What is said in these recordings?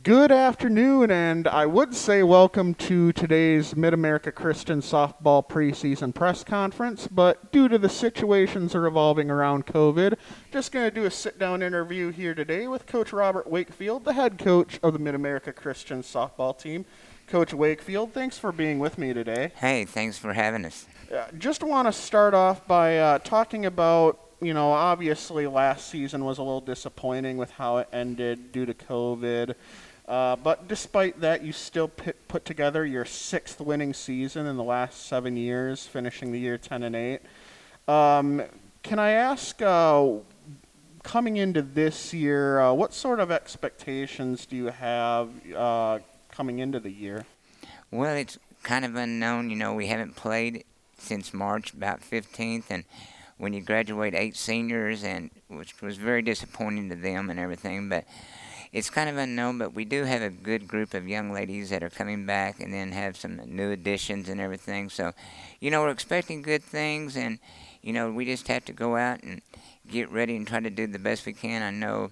Good afternoon, and I would say welcome to today's Mid-America Christian Softball Preseason Press Conference, but due to the situations revolving around COVID, just going to do a sit-down interview here today with Coach Robert Wakefield, the head coach of the Mid-America Christian Softball team. Coach Wakefield, thanks for being with me today. Hey, thanks for having us. Just want to start off by talking about, obviously last season was a little disappointing with how it ended due to COVID. But despite that, you still put together your sixth winning season in the last 7 years, finishing the year 10-8. Um, can I ask, coming into this year, what sort of expectations do you have coming into the year? Well, it's kind of unknown. We haven't played since March, about 15th, and when you graduate 8 seniors, and which was very disappointing to them and everything, but it's kind of unknown. But we do have a good group of young ladies that are coming back, and then have some new additions and everything. So, we're expecting good things, and we just have to go out and get ready and try to do the best we can. I know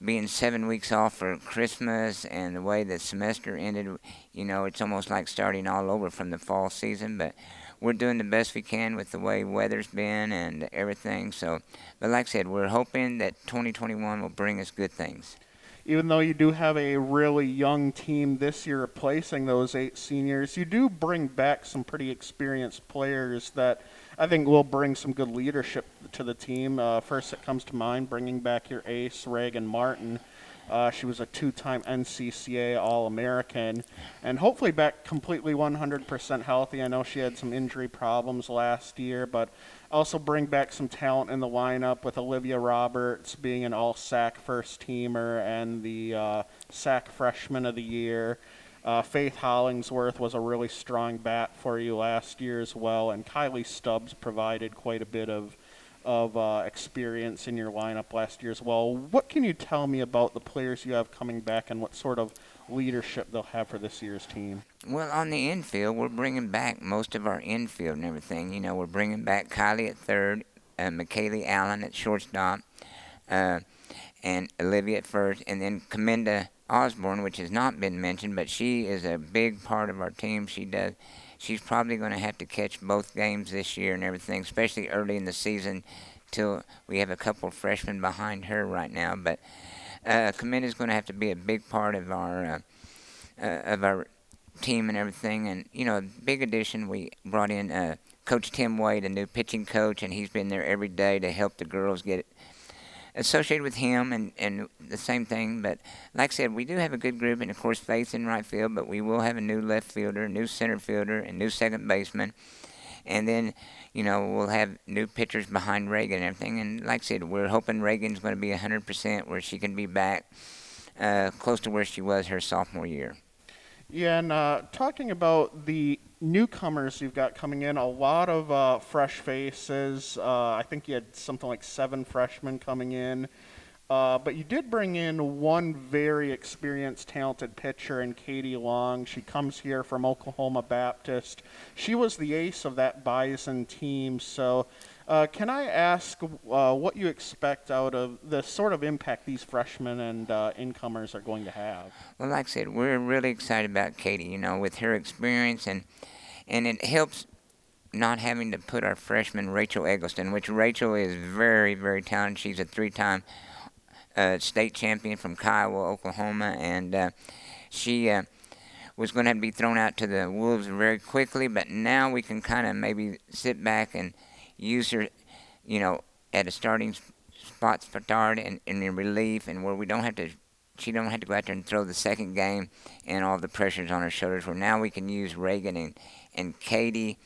being 7 weeks off for Christmas and the way the semester ended, it's almost like starting all over from the fall season. But we're doing the best we can with the way weather's been and everything. So, but like I said, we're hoping that 2021 will bring us good things. Even though you do have a really young team this year replacing those 8 seniors, you do bring back some pretty experienced players that I think will bring some good leadership to the team. First, it comes to mind bringing back your ace, Reagan Martin. She was a two-time NCCA All-American, and hopefully back completely 100% healthy. I know she had some injury problems last year, but also bring back some talent in the lineup with Olivia Roberts being an all-SAC first-teamer and the SAC Freshman of the Year. Faith Hollingsworth was a really strong bat for you last year as well, and Kylie Stubbs provided quite a bit of experience in your lineup last year as well. What can you tell me about the players you have coming back and what sort of leadership they'll have for this year's team? Well, on the infield, we're bringing back most of our infield and everything. We're bringing back Kylie at third, McKaylee Allen at shortstop, uh, and Olivia at first, and then Commenda Osborne, which has not been mentioned, but she is a big part of our team. She's probably going to have to catch both games this year and everything, especially early in the season, till we have a couple of freshmen behind her right now. But Commenda's going to have to be a big part of our team and everything. And a big addition, we brought in Coach Tim Wade, a new pitching coach, and he's been there every day to help the girls get associated with him, and the same thing. But like I said, we do have a good group, and of course Faith in right field, but we will have a new left fielder, a new center fielder, and new second baseman. And then, we'll have new pitchers behind Reagan and everything. And like I said, we're hoping Reagan's going to be 100% where she can be back close to where she was her sophomore year. Yeah, and talking about the newcomers you've got coming in, a lot of fresh faces. I think you had something like 7 freshmen coming in. But you did bring in one very experienced, talented pitcher in Katie Long. She comes here from Oklahoma Baptist. She was the ace of that Bison team. So can I ask what you expect out of the sort of impact these freshmen and incomers are going to have? Well, like I said, we're really excited about Katie, with her experience, and it helps not having to put our freshman Rachel Eggleston, which Rachel is very, very talented. She's a 3-time state champion from Kiowa, Oklahoma, and she was going to have to be thrown out to the wolves very quickly. But now we can kind of maybe sit back and use her, at a starting spot start and in relief, and where we don't have to. She don't have to go out there and throw the second game and all the pressures on her shoulders. Where now we can use Reagan and Katie,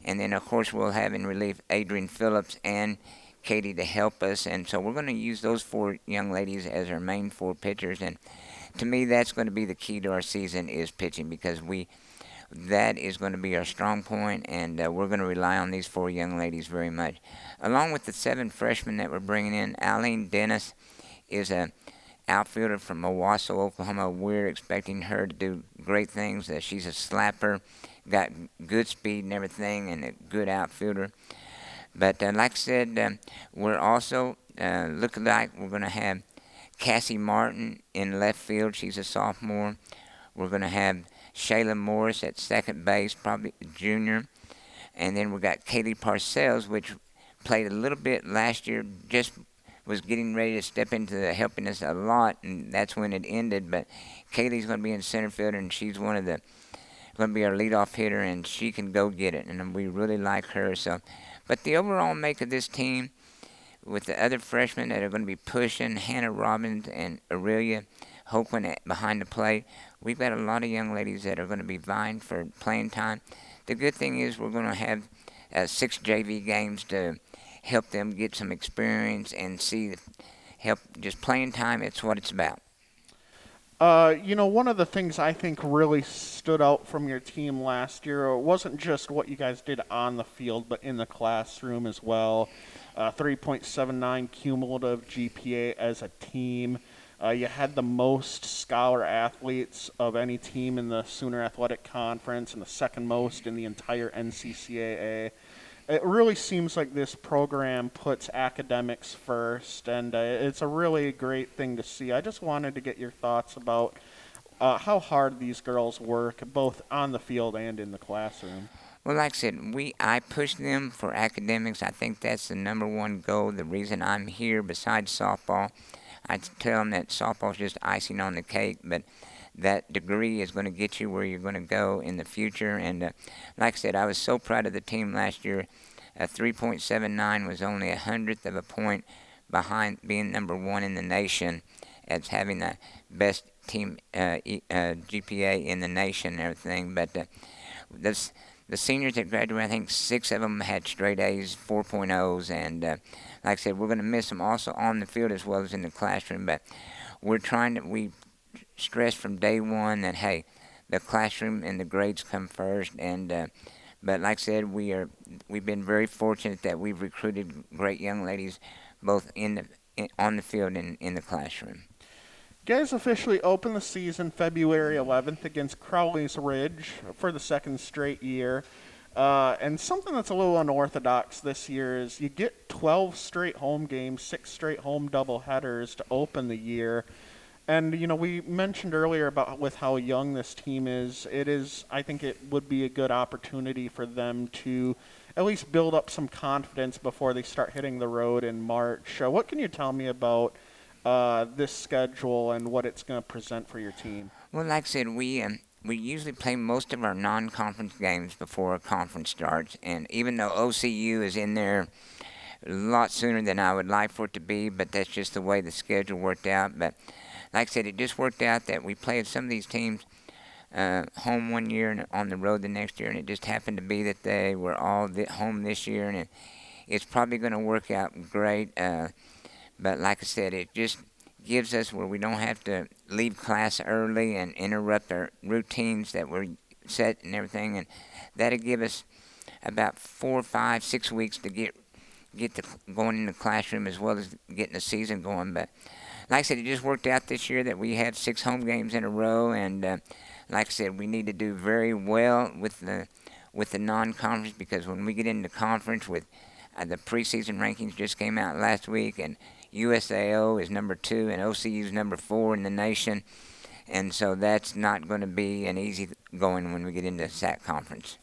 and then of course we'll have in relief Adrian Phillips and Katie to help us. And so we're going to use those 4 young ladies as our main 4 pitchers. And to me, that's going to be the key to our season is pitching, because that is going to be our strong point, and we're going to rely on these 4 young ladies very much. Along with the 7 freshmen that we're bringing in, Eileen Dennis is a outfielder from Owasso, Oklahoma. We're expecting her to do great things. She's a slapper, got good speed and everything, and a good outfielder. But like I said, we're also looking like we're going to have Cassie Martin in left field. She's a sophomore. We're going to have Shayla Morris at second base, probably junior. And then we got Kaylee Parcells, which played a little bit last year, just was getting ready to step into helping us a lot, and that's when it ended. But Kaylee's going to be in center field, and she's going to be our leadoff hitter, and she can go get it, and we really like her. So, but the overall make of this team, with the other freshmen that are going to be pushing, Hannah Robbins and Aurelia Hoquin behind the plate, we've got a lot of young ladies that are going to be vying for playing time. The good thing is we're going to have 6 JV games to help them get some experience and help just playing time. It's what it's about. One of the things I think really stood out from your team last year wasn't just what you guys did on the field, but in the classroom as well. 3.79 cumulative GPA as a team. You had the most scholar athletes of any team in the Sooner Athletic Conference and the second most in the entire NCCAA. It really seems like this program puts academics first, and it's a really great thing to see. I just wanted to get your thoughts about how hard these girls work, both on the field and in the classroom. Well, like I said, I push them for academics. I think that's the number one goal. The reason I'm here, besides softball, I tell them that softball is just icing on the cake, but that degree is going to get you where you're going to go in the future. And like I said, I was so proud of the team last year. 3.79 was only 100th of a point behind being number 1 in the nation as having the best team GPA in the nation and everything. But the seniors that graduated, I think 6 of them had straight A's, 4.0s, and like I said, we're going to miss them also on the field as well as in the classroom. But we stressed from day one that, hey, the classroom and the grades come first. And but like I said, we've been very fortunate that we've recruited great young ladies both on the field and in the classroom. You guys officially opened the season February 11th against Crowley's Ridge for the second straight year. And something that's a little unorthodox this year is you get 12 straight home games, 6 straight home doubleheaders to open the year. And, we mentioned earlier about with how young this team is. I think it would be a good opportunity for them to at least build up some confidence before they start hitting the road in March. What can you tell me about this schedule and what it's going to present for your team? Well, like I said, we usually play most of our non-conference games before a conference starts. And even though OCU is in there a lot sooner than I would like for it to be, but that's just the way the schedule worked out. But like I said, it just worked out that we played some of these teams home one year and on the road the next year, and it just happened to be that they were all home this year, and it's probably going to work out great. But like I said, it just gives us where we don't have to leave class early and interrupt our routines that were set and everything, and that'll give us about 4, 5, 6 weeks to get going in the classroom as well as getting the season going. But like I said, it just worked out this year that we had 6 home games in a row, and like I said, we need to do very well with the non-conference, because when we get into conference with the preseason rankings just came out last week, and USAO is number 2 and OCU is number 4 in the nation, and so that's not going to be an easy going when we get into SAC conference.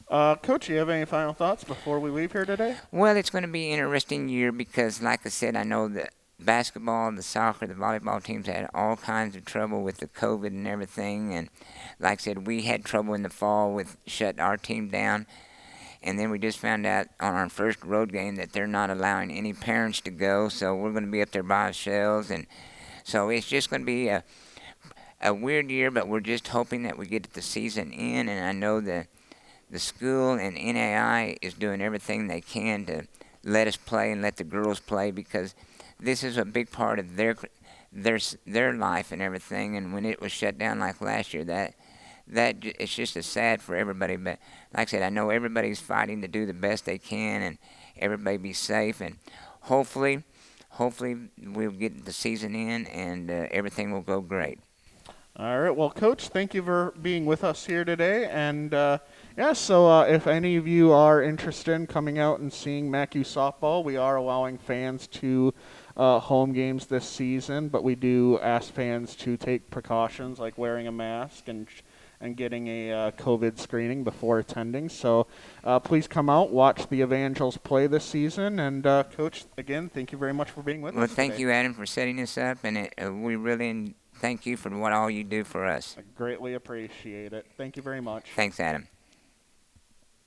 Coach, do you have any final thoughts before we leave here today? Well, it's going to be an interesting year because, like I said, I know that basketball, the soccer, the volleyball teams had all kinds of trouble with the COVID and everything. And like I said, we had trouble in the fall with shutting our team down. And then we just found out on our first road game that they're not allowing any parents to go. So we're going to be up there by ourselves. And so it's just going to be a weird year, but we're just hoping that we get the season in. And I know the school and NAI is doing everything they can to let us play and let the girls play, because this is a big part of their life and everything. And when it was shut down like last year, that it's just as sad for everybody. But like I said, I know everybody's fighting to do the best they can and everybody be safe. And hopefully we'll get the season in and everything will go great. All right. Well, Coach, thank you for being with us here today. And, so if any of you are interested in coming out and seeing MACU softball, we are allowing fans to home games this season, but we do ask fans to take precautions like wearing a mask and getting a COVID screening before attending. So please come out, watch the Evangels play this season. And, Coach, again, thank you very much for being with Well, us thank today. you, Adam, for setting this up, and we really thank you for what all you do for us. I greatly appreciate it. Thank you very much. Thanks, Adam.